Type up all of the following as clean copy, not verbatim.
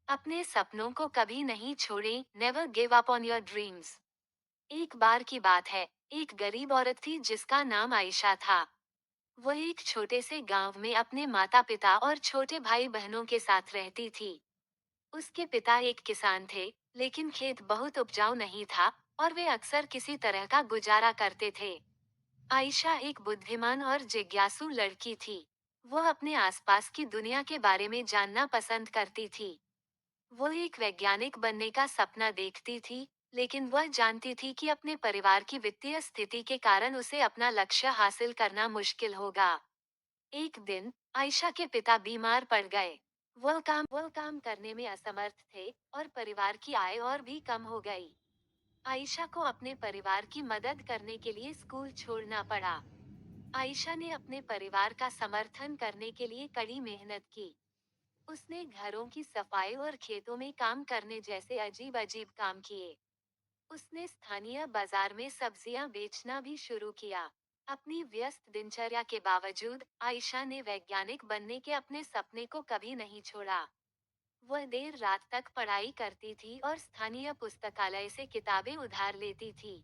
अपने सपनों को कभी नहीं छोड़ें, never give up on your dreams. एक बार की बात है, एक गरीब औरत थी जिसका नाम आयशा था। वह एक छोटे से गांव में अपने माता पिता और छोटे भाई बहनों के साथ रहती थी। उसके पिता एक किसान थे, लेकिन खेत बहुत उपजाऊ नहीं था और वे अक्सर किसी तरह का गुजारा करते थे। आयशा एक बुद्धिमान और जिज्ञासु लड़की थी। वह अपने आसपास की दुनिया के बारे में जानना पसंद करती थी। वो एक वैज्ञानिक बनने का सपना देखती थी, लेकिन वह जानती थी कि अपने परिवार की वित्तीय स्थिति के कारण उसे अपना लक्ष्य हासिल करना मुश्किल होगा। एक दिन आयशा के पिता बीमार पड़ गए। वह काम करने में असमर्थ थे और परिवार की आय और भी कम हो गई। आयशा को अपने परिवार की मदद करने के लिए स्कूल छोड़ना पड़ा। आयशा ने अपने परिवार का समर्थन करने के लिए कड़ी मेहनत की। उसने घरों की सफाई और खेतों में काम करने जैसे अजीब अजीब काम किए। उसने स्थानीय बाजार में सब्जियां बेचना भी शुरू किया। अपनी व्यस्त दिनचर्या के बावजूद आयशा ने वैज्ञानिक बनने के अपने सपने को कभी नहीं छोड़ा। वह देर रात तक पढ़ाई करती थी और स्थानीय पुस्तकालय से किताबें उधार लेती थी।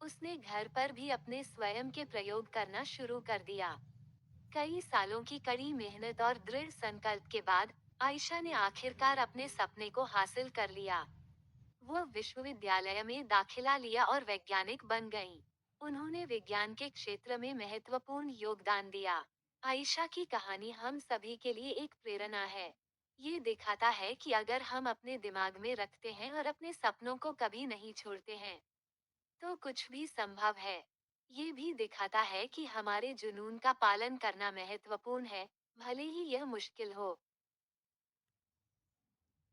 उसने घर पर भी अपने स्वयं के प्रयोग करना शुरू कर दिया। कई सालों की कड़ी मेहनत और दृढ़ संकल्प के बाद आयशा ने आखिरकार अपने सपने को हासिल कर लिया। वह विश्वविद्यालय में दाखिला लिया और वैज्ञानिक बन गईं। उन्होंने विज्ञान के क्षेत्र में महत्वपूर्ण योगदान दिया। आयशा की कहानी हम सभी के लिए एक प्रेरणा है। ये दिखाता है कि अगर हम अपने दिमाग में रखते हैं और अपने सपनों को कभी नहीं छोड़ते हैं, तो कुछ भी संभव है। ये भी दिखाता है कि हमारे जुनून का पालन करना महत्वपूर्ण है, भले ही यह मुश्किल हो।